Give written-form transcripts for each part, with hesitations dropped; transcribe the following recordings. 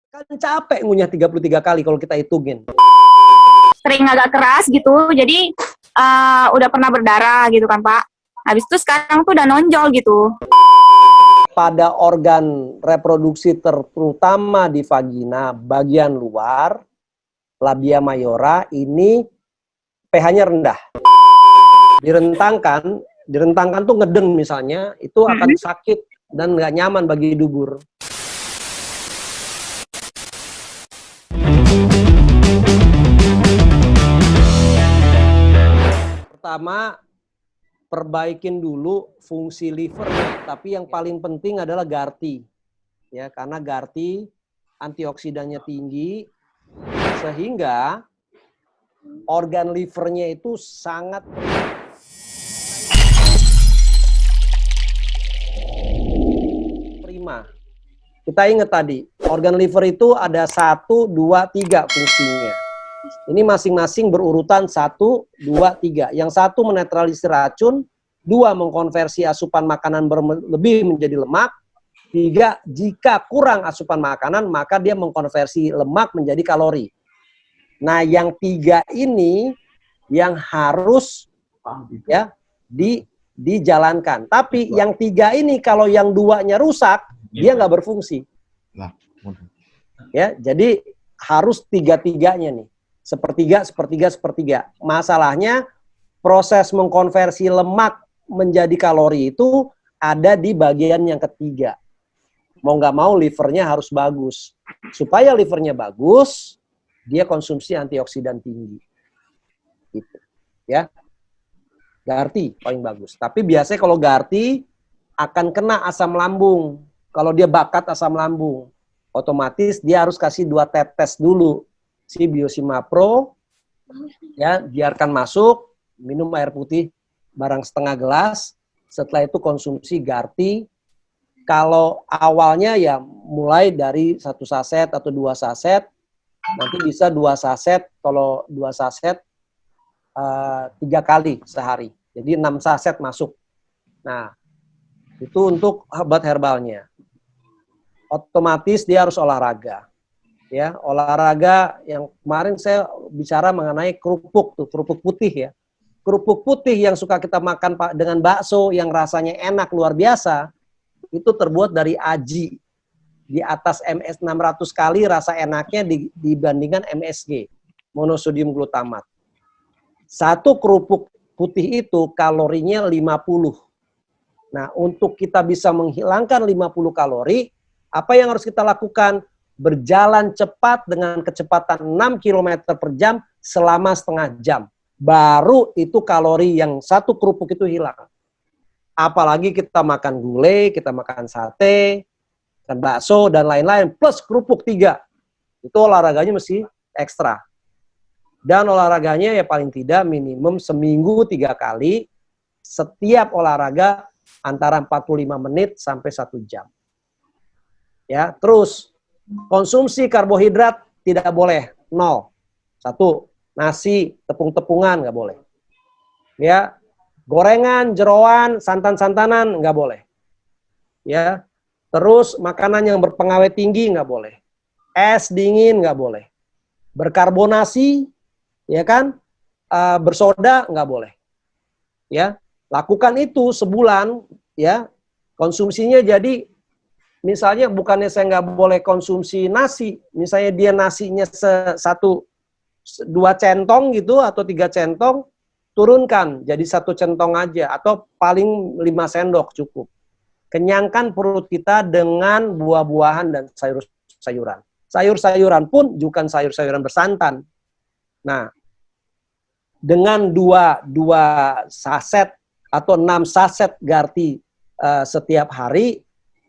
Kan capek ngunyah 33 kali kalau kita hitungin. Sering agak keras gitu, jadi udah pernah berdarah gitu kan Pak. Habis itu sekarang tuh udah nonjol gitu. Pada organ reproduksi terutama di vagina bagian luar, labia mayora ini pH-nya rendah. Direntangkan tuh ngeden misalnya, itu akan sakit dan nggak nyaman bagi dubur. Pertama, perbaikin dulu fungsi liver, tapi yang paling penting adalah GARTI. Ya, karena GARTI antioksidannya tinggi sehingga organ livernya itu sangat prima. Kita ingat tadi, organ liver itu ada 1, 2, 3 fungsinya. Ini masing-masing berurutan 1, 2, 3. Yang satu menetralisir racun, 2 mengkonversi asupan makanan berlebih menjadi lemak, 3 jika kurang asupan makanan maka dia mengkonversi lemak menjadi kalori. Nah, yang 3 ini yang harus ya dijalankan. Tapi yang 3 ini kalau yang 2-nya rusak, dia nggak berfungsi. Ya, jadi harus 3-3-nya nih. Sepertiga, sepertiga, sepertiga. Masalahnya proses mengkonversi lemak menjadi kalori itu ada di bagian yang ketiga. Mau nggak mau livernya harus bagus. Supaya livernya bagus, dia konsumsi antioksidan tinggi. Gitu. Ya. GARTI paling bagus. Tapi biasanya kalau GARTI akan kena asam lambung. Kalau dia bakat asam lambung, otomatis dia harus kasih 2 tetes dulu. Si Biosima Pro, ya, biarkan masuk, minum air putih barang setengah gelas, setelah itu konsumsi GARTI. Kalau awalnya ya mulai dari 1 saset atau 2 saset, nanti bisa 2 saset, kalau 2 saset 3 kali sehari. Jadi 6 saset masuk. Nah, itu untuk obat herbalnya. Otomatis dia harus olahraga. Ya, olahraga yang kemarin saya bicara mengenai kerupuk tuh, kerupuk putih ya. Kerupuk putih yang suka kita makan Pak dengan bakso yang rasanya enak luar biasa, itu terbuat dari aji. Di atas MS 600 kali rasa enaknya dibandingkan MSG, monosodium glutamat. Satu kerupuk putih itu kalorinya 50. Nah, untuk kita bisa menghilangkan 50 kalori, apa yang harus kita lakukan? Berjalan cepat dengan kecepatan 6 km per jam selama setengah jam. Baru itu kalori yang satu kerupuk itu hilang. Apalagi kita makan gulai, kita makan sate, dan bakso, dan lain-lain, plus kerupuk 3. Itu olahraganya mesti ekstra. Dan olahraganya ya paling tidak minimum seminggu 3 kali, setiap olahraga antara 45 menit sampai 1 jam. Ya, terus konsumsi karbohidrat tidak boleh, 0. 1, nasi, tepung-tepungan nggak boleh. Ya, gorengan, jeroan, santan-santanan nggak boleh. Ya, terus makanan yang berpengawet tinggi nggak boleh. Es dingin nggak boleh. Berkarbonasi, ya kan, bersoda nggak boleh. Ya, lakukan itu sebulan, ya, konsumsinya jadi misalnya bukannya saya nggak boleh konsumsi nasi, misalnya dia nasinya 2 centong gitu atau 3 centong, turunkan jadi 1 centong aja atau paling 5 sendok cukup. Kenyangkan perut kita dengan buah-buahan dan sayur-sayuran. Sayur-sayuran pun bukan sayur-sayuran bersantan. Nah, dengan 2 saset atau 6 saset GARTI setiap hari,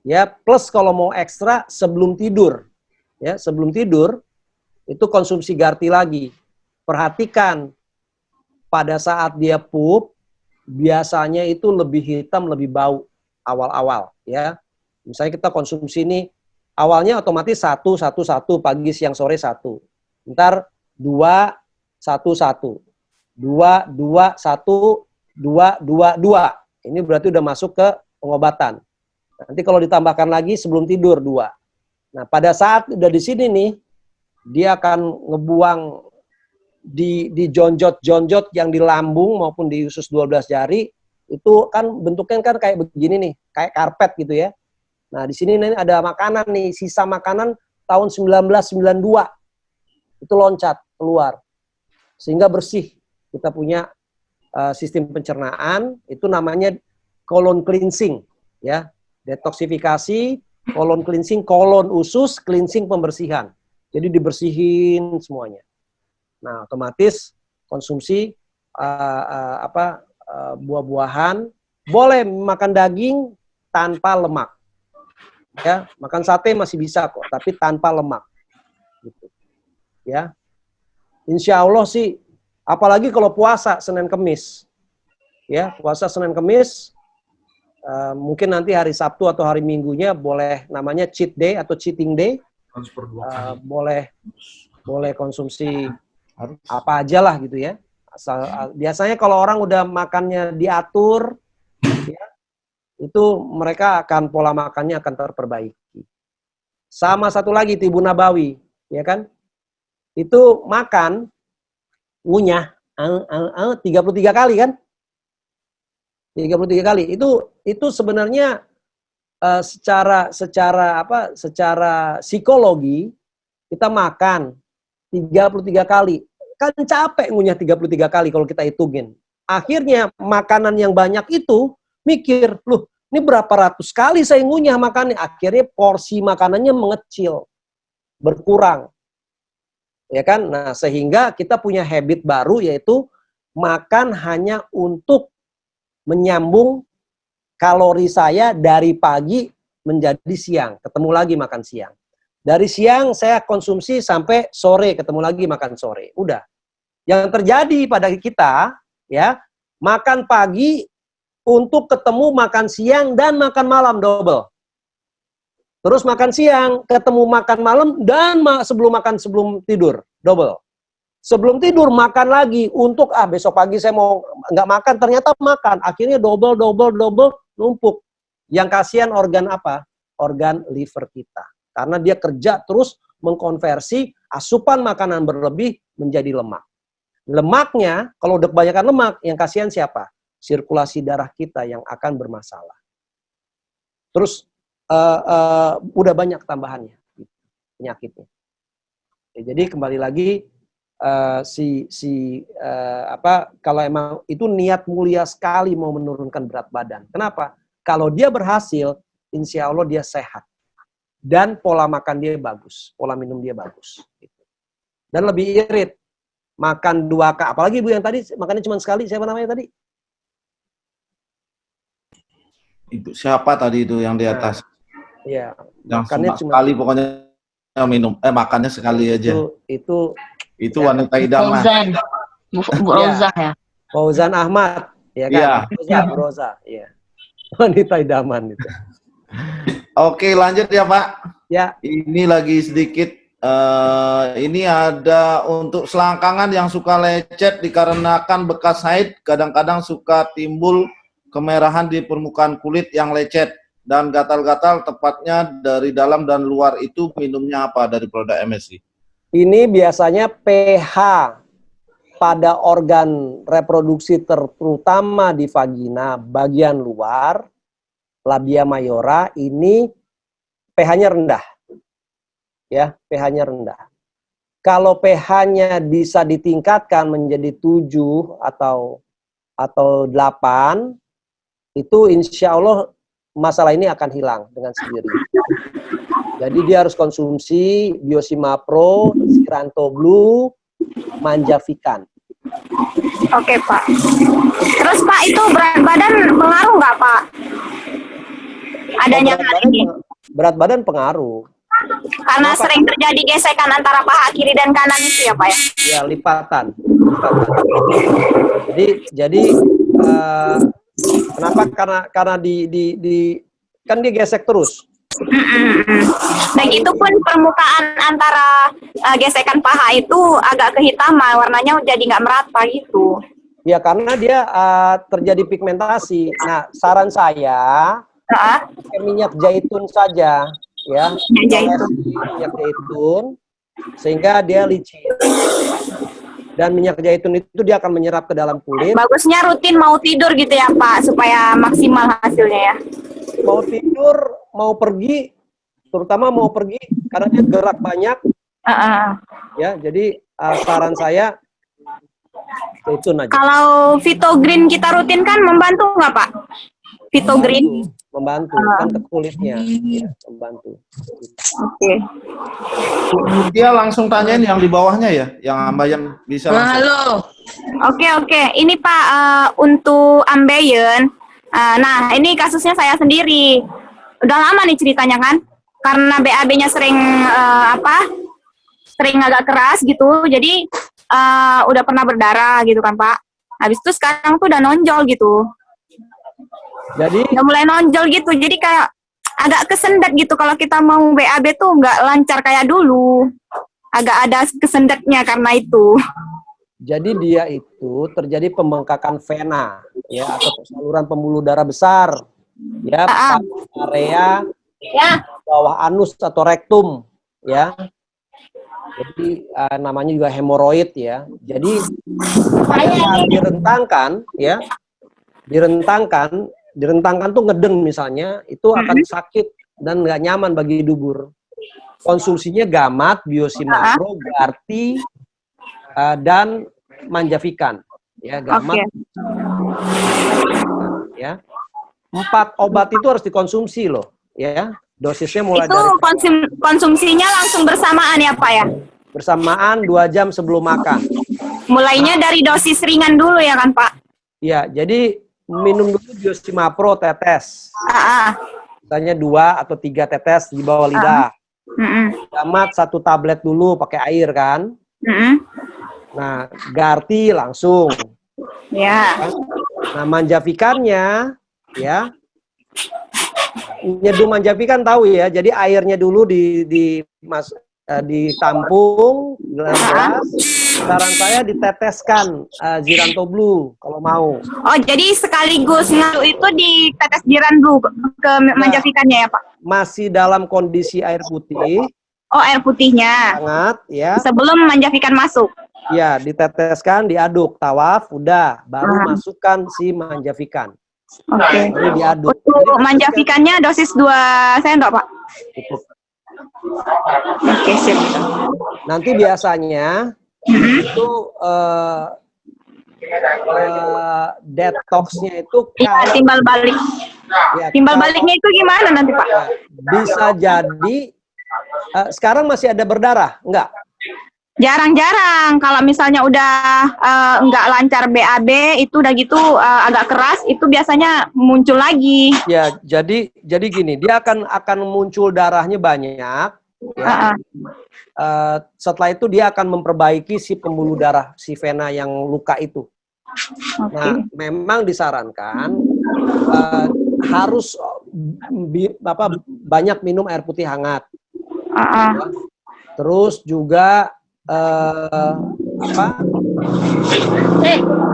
ya, plus kalau mau ekstra sebelum tidur, ya, sebelum tidur itu konsumsi GARTI lagi. Perhatikan pada saat dia pup biasanya itu lebih hitam, lebih bau awal-awal, ya. Misalnya kita konsumsi ini awalnya otomatis 1 pagi siang sore 1, ntar 2 1 1, 2 2 1 2 2 2. Ini berarti udah masuk ke pengobatan. Nanti kalau ditambahkan lagi sebelum tidur 2. Nah, pada saat udah di sini nih, dia akan ngebuang di jonjot-jonjot yang di lambung maupun di usus 12 jari, itu kan bentuknya kan kayak begini nih, kayak karpet gitu ya. Nah, di sini nih ada makanan nih, sisa makanan tahun 1992. Itu loncat keluar. Sehingga bersih. Kita punya sistem pencernaan, itu namanya colon cleansing, ya. Detoksifikasi, colon cleansing, colon usus, cleansing pembersihan. Jadi dibersihin semuanya. Nah, otomatis konsumsi buah-buahan, boleh makan daging tanpa lemak. Ya, makan sate masih bisa kok, tapi tanpa lemak. Gitu. Ya. Insya Allah sih, apalagi kalau puasa Senin Kemis. Ya, puasa Senin Kemis, mungkin nanti hari Sabtu atau hari Minggunya boleh namanya cheat day atau cheating day. Boleh konsumsi apa aja lah gitu ya. Biasanya kalau orang udah makannya diatur, ya, itu mereka akan pola makannya akan terperbaiki. Sama satu lagi Tibu Nabawi, ya kan? Itu makan ngunyah 33 kali kan? 33 kali. Itu sebenarnya secara psikologi kita makan 33 kali. Kan capek ngunyah 33 kali kalau kita hitungin. Akhirnya makanan yang banyak itu mikir, loh, ini berapa ratus kali saya ngunyah makannya. Akhirnya porsi makanannya mengecil, berkurang. Ya kan? Nah, sehingga kita punya habit baru yaitu makan hanya untuk menyambung kalori saya dari pagi menjadi siang. Ketemu lagi makan siang. Dari siang saya konsumsi sampai sore, ketemu lagi makan sore. Udah. Yang terjadi pada kita, ya, makan pagi untuk ketemu makan siang dan makan malam double. Terus makan siang, ketemu makan malam, dan sebelum tidur, double. Sebelum tidur makan lagi untuk besok pagi saya mau nggak makan, ternyata makan. Akhirnya double, numpuk. Yang kasihan organ apa? Organ liver kita. Karena dia kerja terus mengkonversi asupan makanan berlebih menjadi lemak. Lemaknya, kalau udah kebanyakan lemak, yang kasihan siapa? Sirkulasi darah kita yang akan bermasalah. Terus udah banyak tambahannya penyakitnya. Ya, jadi kembali lagi kalau emang itu niat mulia sekali mau menurunkan berat badan. Kenapa? Kalau dia berhasil, insya Allah dia sehat dan pola makan dia bagus, pola minum dia bagus. Dan lebih irit, makan 2 kali. Apalagi Bu yang tadi makannya cuma sekali. Siapa namanya tadi? Itu siapa tadi itu yang di atas? Iya, Yang makannya cuma sekali pokoknya makannya sekali aja. Itu ya, wanita idaman. Bu Roza ya. Fauzan Ahmad, ya kan? Iya. Bu Roza, iya. Wanita idaman itu. Oke, lanjut ya Pak. Ya. Ini lagi sedikit. Ini ada untuk selangkangan yang suka lecet dikarenakan bekas haid, kadang-kadang suka timbul kemerahan di permukaan kulit yang lecet dan gatal-gatal, tepatnya dari dalam dan luar. Itu minumnya apa dari produk MSI? Ini biasanya pH pada organ reproduksi terutama di vagina bagian luar, labia mayora, ini pH-nya rendah. Ya, pH-nya rendah. Kalau pH-nya bisa ditingkatkan menjadi 7 atau 8, itu insya Allah masalah ini akan hilang dengan sendiri. Jadi dia harus konsumsi Biosima Pro, Siranto Blue, Manjavikan. Oke, Pak. Terus Pak, itu berat badan pengaruh nggak, Pak? Adanya berat badan pengaruh. Karena kenapa? Sering terjadi gesekan antara paha kiri dan kanan itu ya, Pak ya? Ya, lipatan. Jadi kenapa? Karena kan dia gesek terus. Dan itu pun permukaan antara gesekan paha itu agak kehitaman, warnanya jadi nggak merata gitu. Ya, karena dia terjadi pigmentasi. Nah, saran saya pakai minyak zaitun saja. ya, Minyak zaitun. minyak zaitun sehingga dia licin. Dan minyak zaitun itu dia akan menyerap ke dalam kulit. Bagusnya rutin mau tidur gitu ya Pak, supaya maksimal hasilnya ya. Mau tidur, mau pergi, terutama mau pergi karena dia gerak banyak, ya. Jadi saran saya zaitun aja. Kalau Vito Green kita rutin kan membantu nggak Pak? Vito Green. Membantu kan ke kulitnya, ya, membantu. Oke. Dia langsung tanyain yang di bawahnya ya, yang ambeien bisa langsung. Halo. Oke. Ini Pak, untuk ambeien. Nah, ini kasusnya saya sendiri. Udah lama nih ceritanya kan. Karena BAB-nya sering sering agak keras gitu. Jadi udah pernah berdarah gitu kan Pak. Habis itu sekarang tuh udah nonjol gitu. Jadi Udah mulai nonjol gitu. Jadi kayak agak kesendat gitu kalau kita mau BAB tuh nggak lancar kayak dulu. Agak ada kesendetnya karena itu. Jadi dia itu terjadi pembengkakan vena, ya, atau saluran pembuluh darah besar, ya, pada area Ya. bawah anus atau rektum, ya. Jadi namanya juga hemoroid, ya. Jadi ketika direntangkan, ya, direntangkan tuh ngedeng misalnya, itu akan sakit dan nggak nyaman bagi dubur. Konsumsinya gamat, biosimapro, garti, dan manjafikan, ya, gamat, ya. 4 obat itu harus dikonsumsi loh, ya. Dosisnya mulai Itu dari konsumsinya langsung bersamaan ya Pak ya? bersamaan 2 jam sebelum makan. Mulainya dari dosis ringan dulu ya kan Pak? Ya, jadi minum dulu biosimapro tetes, misalnya 2 atau 3 tetes di bawah lidah. Gamat 1 tablet dulu pakai air kan. Nah, garti langsung. Ya. Nah, manjafikannya, ya, nyeduh manjafikan tahu ya. Jadi airnya dulu ditampung dalam gelas. Saran saya diteteskan Ziranto Blue kalau mau. Oh, jadi sekaligus ngaruh itu ditetes jiran dulu ke manjafikannya ya Pak? Masih dalam kondisi air putih, Oh, air putihnya. hangat, ya. Sebelum manjafikan masuk. Ya, diteteskan, diaduk, tawaf, udah, baru masukkan si manjafikan. Oke. Baru diaduk. Untuk manjafikannya dosis 2 sendok Pak? Cukup. Oke, sip. Nanti biasanya itu detoxnya itu Iya, timbal balik. ya, Timbal kalau baliknya itu gimana nanti Pak? bisa jadi sekarang masih ada berdarah, enggak? Jarang-jarang. Kalau misalnya udah nggak lancar BAB, itu udah gitu agak keras, itu biasanya muncul lagi. Ya, jadi gini, dia akan muncul darahnya banyak, ya. Setelah itu dia akan memperbaiki si pembuluh darah, si vena yang luka itu. Nah, memang disarankan harus banyak minum air putih hangat. Ya. Terus juga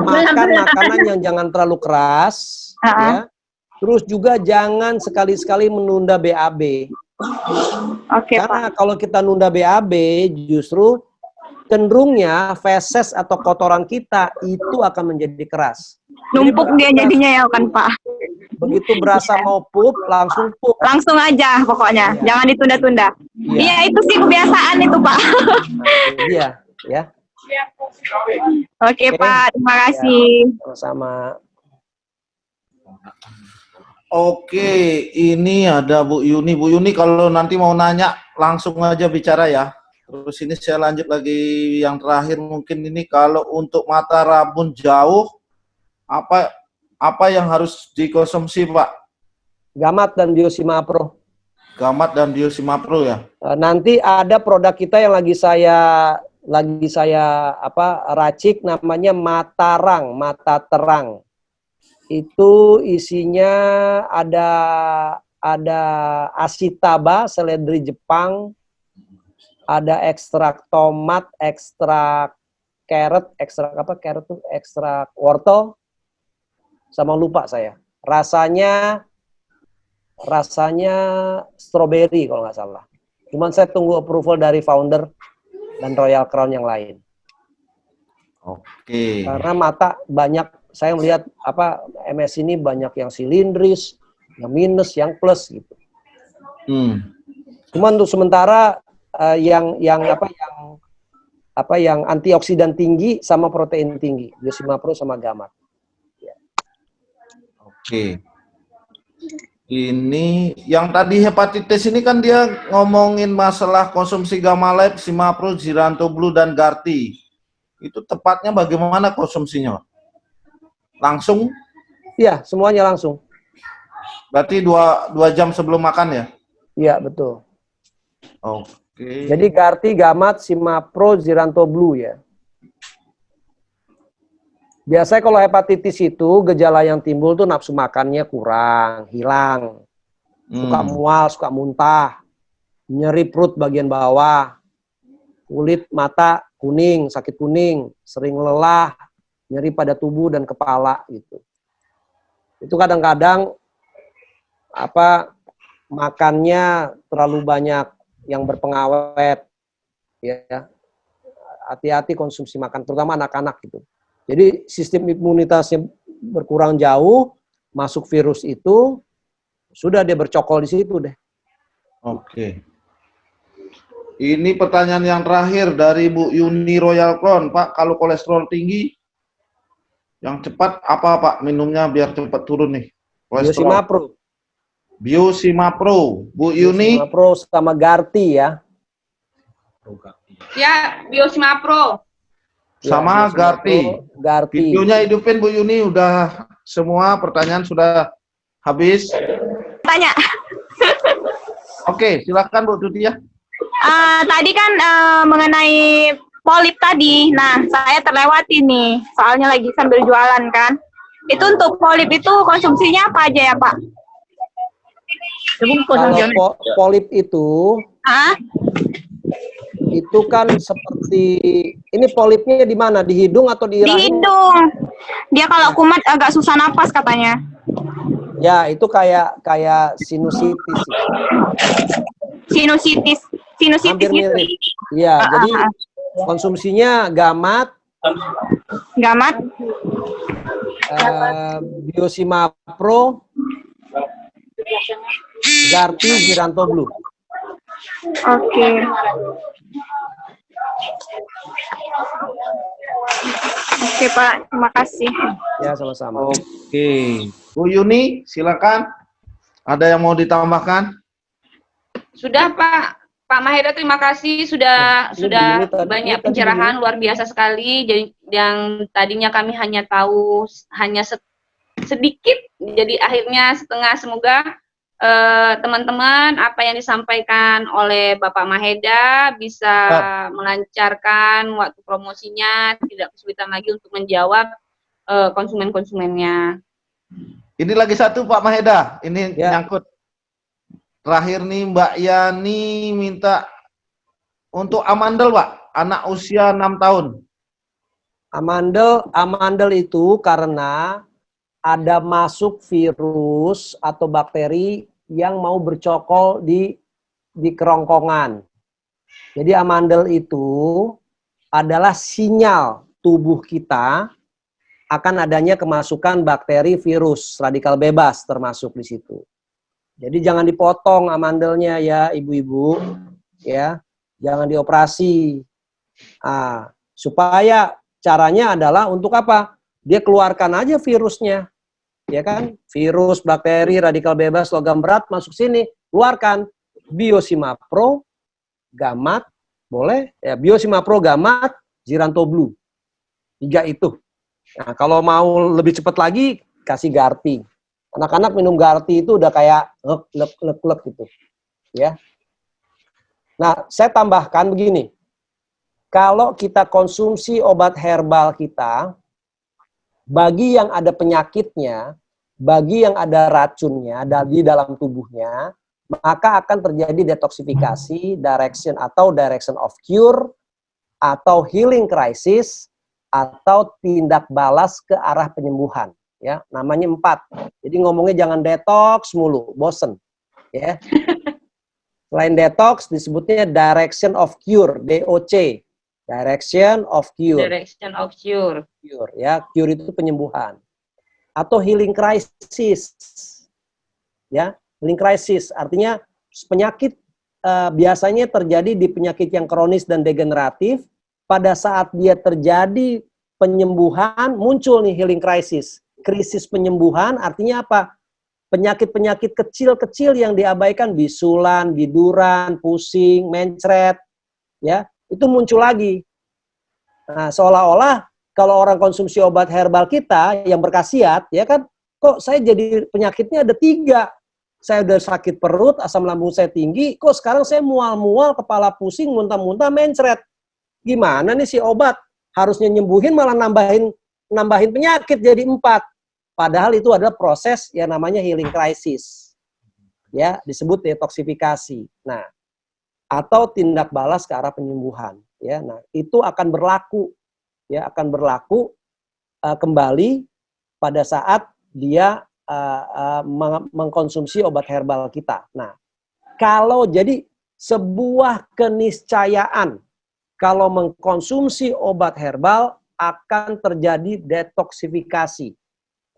makan makanan yang jangan terlalu keras, ya. Terus juga jangan sekali-sekali menunda BAB. Oke, Karena kalau kita nunda BAB, justru cenderungnya feses atau kotoran kita itu akan menjadi keras. Numpuk dia jadinya ya kan Pak? Begitu berasa mau pup, langsung pup. Langsung aja pokoknya, jangan ditunda-tunda. Iya, itu sih kebiasaan itu Pak. Iya, ya. Oke Pak, terima kasih. Sama-sama. Oke, ini ada Bu Yuni. Bu Yuni kalau nanti mau nanya langsung aja bicara ya. Terus ini saya lanjut lagi yang terakhir mungkin ini kalau untuk mata rabun jauh apa yang harus dikonsumsi Pak? Gamat dan biosimapro. Gamat dan biosimapro ya. Nanti ada produk kita yang lagi saya racik namanya Matarang, mata terang. Itu isinya ada asitaba, seledri Jepang, ada ekstrak tomat, ekstrak carrot, ekstrak wortel, sama lupa saya. Rasanya rasanya strawberry kalau nggak salah. Cuman saya tunggu approval dari founder dan Royal Crown yang lain. Oke. Karena mata banyak, saya melihat apa MS ini banyak yang silindris, yang minus, yang plus gitu. Cuman untuk sementara yang antioksidan tinggi sama protein tinggi, Biosima Pro sama Gamat. Ya. Oke. Ini yang tadi hepatitis ini kan dia ngomongin masalah konsumsi Gamalab, Simapro, Giranto Blue dan Garti. Itu tepatnya bagaimana konsumsinya? Langsung? Iya, semuanya langsung. Berarti 2 jam sebelum makan ya? Iya, betul. Oke. Jadi Garti, Gamat, Simapro, Giranto Blue ya. Biasanya kalau hepatitis itu gejala yang timbul tuh nafsu makannya kurang, hilang. Suka mual, suka muntah, nyeri perut bagian bawah, kulit mata kuning, sakit kuning, sering lelah, nyeri pada tubuh dan kepala gitu. Itu kadang-kadang makannya terlalu banyak yang berpengawet, ya. Hati-hati konsumsi makan, terutama anak-anak gitu. Jadi sistem imunitasnya berkurang jauh, masuk virus itu, sudah dia bercokol di situ deh. Oke. Ini pertanyaan yang terakhir dari Bu Yuni Royal Crown, Pak. Kalau kolesterol tinggi, yang cepat apa Pak minumnya biar cepat turun nih? Biosima Pro. Biosima Pro, Bu Yuni. Biosima Pro sama Garti ya. Ya, Biosima Pro. Sama ya, Garti. Garti. Videonya hidupin Bu Yuni, udah semua pertanyaan sudah habis. Tanya. Oke, silakan Bu Tuti ya. Tadi kan mengenai polip tadi. Nah, saya terlewati nih. Soalnya lagi sambil jualan kan. Itu untuk polip itu konsumsinya apa aja ya, Pak? Kalau polip itu, itu kan seperti, ini polipnya di mana? Di hidung atau di rahim? Di hidung. Dia kalau kumat agak susah napas katanya. Ya, itu kayak sinusitis. Sinusitis Hampir gitu. mirip. Iya, jadi konsumsinya Gamat, Biosima Pro, Garti, Giranto Blue. Oke. Oke Pak, terima kasih. Ya, sama-sama. Oke. Bu Yuni, silakan. Ada yang mau ditambahkan? Sudah Pak Maheda, terima kasih sudah banyak pencerahan luar biasa sekali. Jadi yang tadinya kami hanya tahu sedikit, jadi akhirnya setengah. Semoga teman-teman apa yang disampaikan oleh Bapak Maheda bisa melancarkan waktu promosinya, tidak kesulitan lagi untuk menjawab konsumen-konsumennya. Ini lagi satu Pak Maheda, ini Ya. nyangkut. Terakhir nih Mbak Yani minta untuk amandel Pak, anak usia 6 tahun. Amandel itu karena ada masuk virus atau bakteri yang mau bercokol di kerongkongan. Jadi amandel itu adalah sinyal tubuh kita akan adanya kemasukan bakteri virus radikal bebas termasuk di situ. Jadi jangan dipotong amandelnya ya ibu-ibu, ya, jangan dioperasi. Supaya caranya adalah untuk apa? Dia keluarkan aja virusnya, ya kan? Virus, bakteri, radikal bebas, logam berat masuk sini, keluarkan. Biosima Pro, Gamat, boleh? Ya, Biosima Pro, Gamat, Giranto Blue, 3 itu. Nah, kalau mau lebih cepat lagi, kasih Garti. Anak-anak minum Garti itu udah kayak lek gitu, ya. Nah, saya tambahkan begini. Kalau kita konsumsi obat herbal kita, bagi yang ada penyakitnya, bagi yang ada racunnya di dalam tubuhnya, maka akan terjadi detoksifikasi, direction of cure, atau healing crisis, atau tindak balas ke arah penyembuhan. Ya, namanya 4. Jadi ngomongnya jangan detox mulu, bosen. Ya. Selain detox disebutnya direction of cure, DOC. Direction of cure. Direction of cure. Cure ya, cure itu penyembuhan. Atau healing crisis. Ya, healing crisis artinya penyakit biasanya terjadi di penyakit yang kronis dan degeneratif. Pada saat dia terjadi penyembuhan, muncul nih healing crisis. Krisis penyembuhan artinya apa? Penyakit-penyakit kecil-kecil yang diabaikan, bisulan, biduran, pusing, mencret, ya, itu muncul lagi. Nah, seolah-olah kalau orang konsumsi obat herbal kita yang berkhasiat, ya kan, kok saya jadi penyakitnya ada 3. Saya udah sakit perut, asam lambung saya tinggi, kok sekarang saya mual-mual, kepala pusing, muntah-muntah, mencret. Gimana nih si obat? Harusnya nyembuhin malah nambahin penyakit jadi 4. Padahal itu adalah proses yang namanya healing crisis. Ya, disebut detoksifikasi. Nah, atau tindak balas ke arah penyembuhan, ya. Nah, itu akan berlaku kembali pada saat dia mengkonsumsi obat herbal kita. Nah, kalau jadi sebuah keniscayaan kalau mengkonsumsi obat herbal akan terjadi detoksifikasi.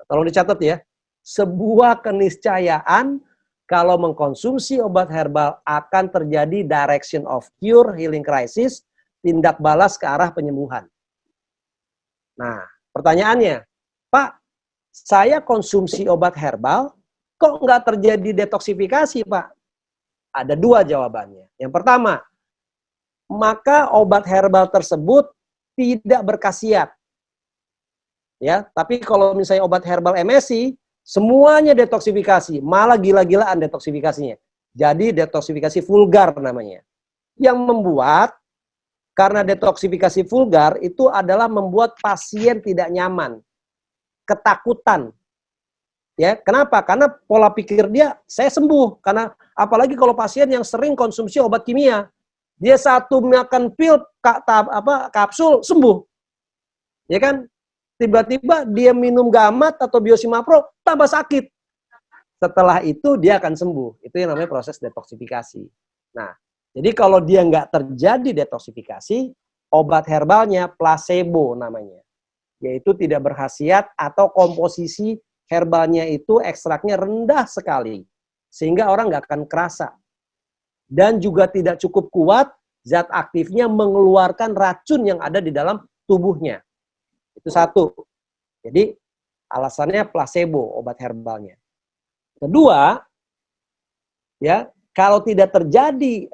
Tolong dicatat ya, sebuah keniscayaan kalau mengkonsumsi obat herbal akan terjadi direction of cure, healing crisis, tindak balas ke arah penyembuhan. Nah, pertanyaannya, Pak, saya konsumsi obat herbal, kok nggak terjadi detoksifikasi, Pak? Ada 2 jawabannya. Yang pertama, maka obat herbal tersebut tidak berkhasiat. Ya, tapi kalau misalnya obat herbal MSC, semuanya detoksifikasi, malah gila-gilaan detoksifikasinya. Jadi detoksifikasi vulgar namanya. Yang membuat, karena detoksifikasi vulgar itu adalah membuat pasien tidak nyaman, ketakutan. Ya, kenapa? Karena pola pikir dia, saya sembuh. Karena apalagi kalau pasien yang sering konsumsi obat kimia, dia satu makan pil, kapsul, sembuh. Ya kan? Tiba-tiba dia minum Gamat atau Biosimapro, tambah sakit. Setelah itu dia akan sembuh. Itu yang namanya proses detoksifikasi. Nah, jadi kalau dia nggak terjadi detoksifikasi, obat herbalnya placebo namanya. Yaitu tidak berkhasiat atau komposisi herbalnya itu ekstraknya rendah sekali. Sehingga orang nggak akan kerasa. Dan juga tidak cukup kuat, zat aktifnya mengeluarkan racun yang ada di dalam tubuhnya. Itu 1. Jadi alasannya placebo obat herbalnya. Kedua, ya, kalau tidak terjadi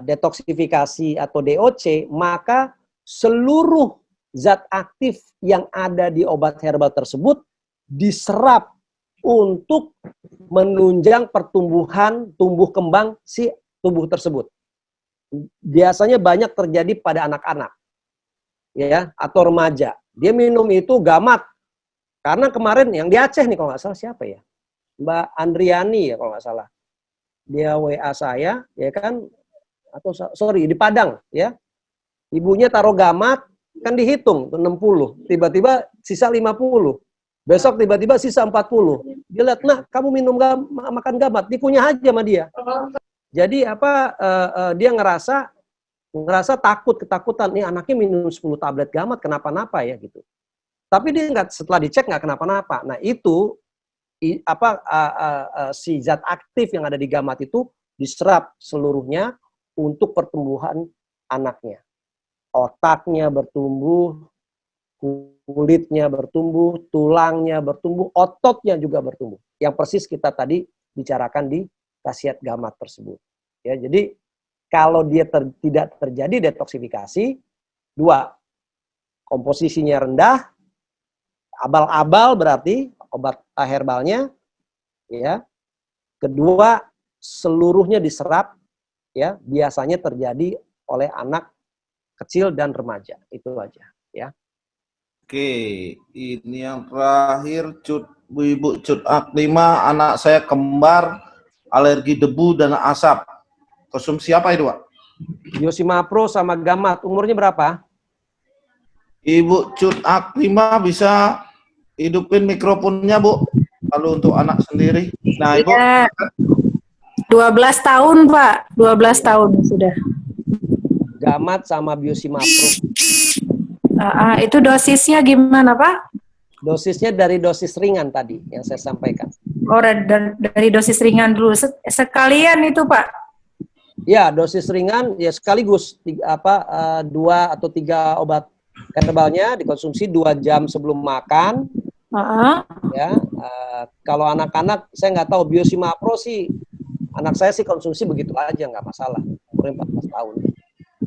detoksifikasi atau DOC, maka seluruh zat aktif yang ada di obat herbal tersebut diserap untuk menunjang pertumbuhan tumbuh kembang si tubuh tersebut. Biasanya banyak terjadi pada anak-anak. Ya, atau remaja. Dia minum itu Gamat. Karena kemarin yang di Aceh nih kalau nggak salah siapa ya? Mbak Andriani ya kalau nggak salah. Dia WA saya, ya kan? Atau sorry, di Padang ya. Ibunya taruh Gamat, kan dihitung 60. Tiba-tiba sisa 50. Besok tiba-tiba sisa 40. Dia lihat, nah kamu makan Gamat, dikunyah aja sama dia. Jadi dia ngerasa ketakutan, nih anaknya minum 10 tablet Gamat kenapa-napa ya gitu. Tapi dia setelah dicek nggak kenapa-napa. Nah itu si zat aktif yang ada di Gamat itu diserap seluruhnya untuk pertumbuhan anaknya. Otaknya bertumbuh, kulitnya bertumbuh, tulangnya bertumbuh, ototnya juga bertumbuh. Yang persis kita tadi bicarakan di khasiat Gamat tersebut. Ya, jadi kalau dia tidak terjadi detoksifikasi, 2, komposisinya rendah, abal-abal berarti obat herbalnya, ya. Kedua, seluruhnya diserap, ya. Biasanya terjadi oleh anak kecil dan remaja. Itu aja, ya. Oke, ini yang terakhir, Ibu Cut Aklima, anak saya kembar, alergi debu dan asap. Konsumsi apa itu, Pak? Biosimapro sama Gamat, umurnya berapa? Ibu Cut Aklima bisa hidupin mikrofonnya, Bu. Kalau untuk anak sendiri. Nah, Ibu. 12 tahun, Pak. 12 tahun sudah. Gamat sama Biosimapro. Itu dosisnya gimana, Pak? Dosisnya dari dosis ringan tadi yang saya sampaikan. Oh, dari dosis ringan dulu. Sekalian itu, Pak. Ya, dosis ringan ya sekaligus 2 atau 3 obat herbalnya dikonsumsi 2 jam sebelum makan. Ya, kalau anak-anak saya nggak tahu, Biosimapro sih anak saya sih konsumsi begitu aja, nggak masalah. Umurnya 14 tahun.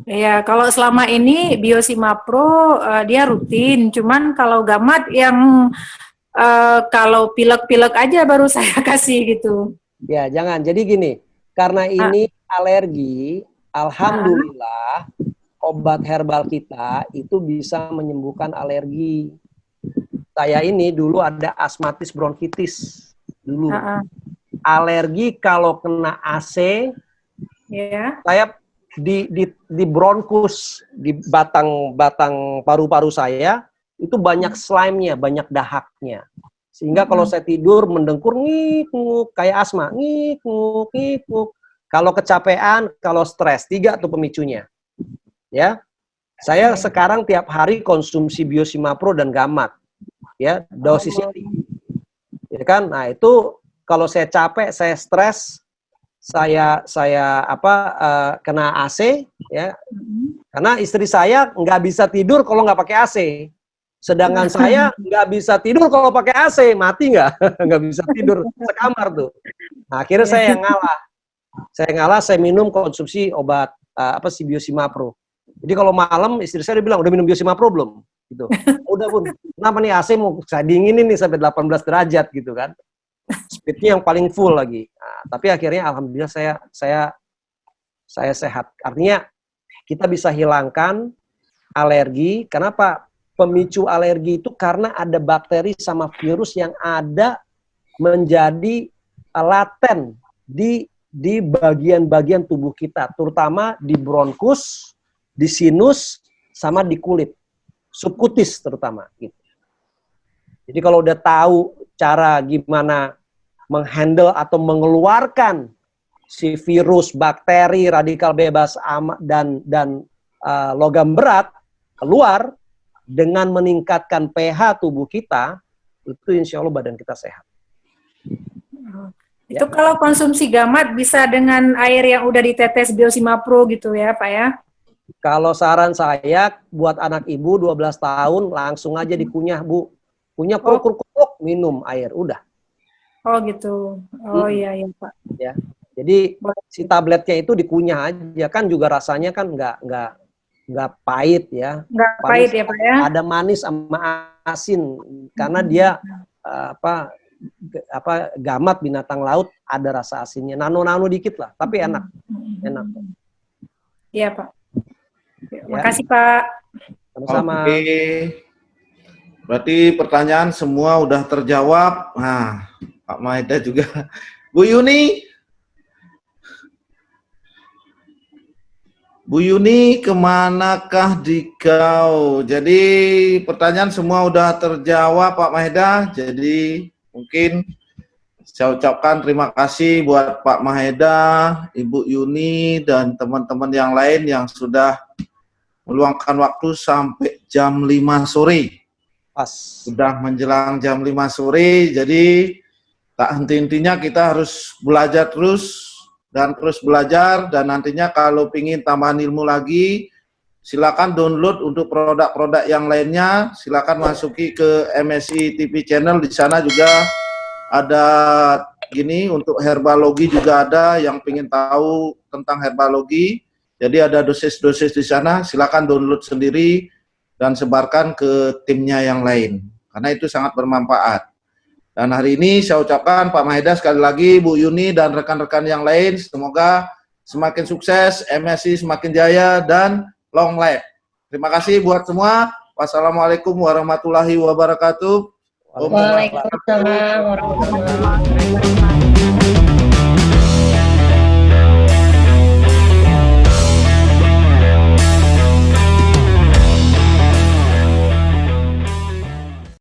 Iya, kalau selama ini Biosimapro dia rutin, cuman kalau Gamat yang kalau pilek-pilek aja baru saya kasih gitu. Ya, jangan. Jadi gini, karena ini alergi, alhamdulillah obat herbal kita itu bisa menyembuhkan alergi. Saya ini dulu ada asmatis bronkitis dulu. Alergi kalau kena AC, saya di bronkus, di batang paru-paru saya itu banyak slime-nya, banyak dahaknya. Sehingga kalau saya tidur mendengkur ngik-nguk kayak asma, ngik-nguk. Kalau kecapean, kalau stres, 3 tuh pemicunya. Ya. Saya sekarang tiap hari konsumsi Biosimapro dan Gamat. Ya, dosisnya tinggi. Ya kan? Nah, itu kalau saya capek, saya stres, saya kena AC, ya, karena istri saya nggak bisa tidur kalau nggak pakai AC, sedangkan saya nggak bisa tidur kalau pakai AC, mati nggak? Nggak bisa tidur sekamar tuh. Nah, akhirnya saya yang ngalah, saya minum konsumsi obat Biosimapro. Jadi kalau malam istri saya bilang, udah minum Biosimapro belum? Gitu. Udah Bun, kenapa nih AC mau saya dinginin nih sampai 18 derajat gitu kan? Speednya yang paling full lagi. Nah, tapi akhirnya alhamdulillah saya sehat. Artinya kita bisa hilangkan alergi. Kenapa? Pemicu alergi itu karena ada bakteri sama virus yang ada menjadi laten di bagian-bagian tubuh kita, terutama di bronkus, di sinus, sama di kulit, subkutis terutama. Gitu. Jadi kalau udah tahu cara gimana menghandle atau mengeluarkan si virus, bakteri, radikal bebas dan logam berat keluar dengan meningkatkan pH tubuh kita, itu insya Allah badan kita sehat. Itu kalau konsumsi Gamat bisa dengan air yang udah ditetes Biosimapro gitu ya, Pak ya? Kalau saran saya buat anak ibu 12 tahun langsung aja dikunyah, Bu. Kunyah kruk, minum air, udah. Oh gitu. Oh iya Pak. Ya. Jadi si tabletnya itu dikunyah aja, kan juga rasanya kan nggak pahit ya. Nggak pahit ya Pak ya. Ada manis sama asin karena dia Gamat binatang laut ada rasa asinnya, nano dikit lah, tapi enak. Iya Pak. Makasih Pak. Sama-sama. Oke. Berarti pertanyaan semua udah terjawab. Nah, Pak Maeda juga. Bu Yuni, kemanakah dikau? Jadi pertanyaan semua udah terjawab Pak Maeda. Jadi mungkin saya ucapkan terima kasih buat Pak Maeda, Ibu Yuni, dan teman-teman yang lain yang sudah meluangkan waktu sampai jam 5 sore. Pas. Sudah menjelang jam 5 sore, jadi tak henti-hentinya kita harus belajar terus dan terus belajar, dan nantinya kalau ingin tambahan ilmu lagi, silakan download untuk produk-produk yang lainnya, silakan masuki ke MSI TV channel, di sana juga ada gini, untuk herbalogi juga ada, yang ingin tahu tentang herbalogi, jadi ada dosis-dosis di sana, silakan download sendiri, dan sebarkan ke timnya yang lain, karena itu sangat bermanfaat. Dan hari ini saya ucapkan Pak Maeda sekali lagi, Bu Yuni dan rekan-rekan yang lain, semoga semakin sukses, MSI semakin jaya, dan long life. Terima kasih buat semua. Wassalamualaikum warahmatullahi wabarakatuh. Waalaikumsalam warahmatullahi wabarakatuh.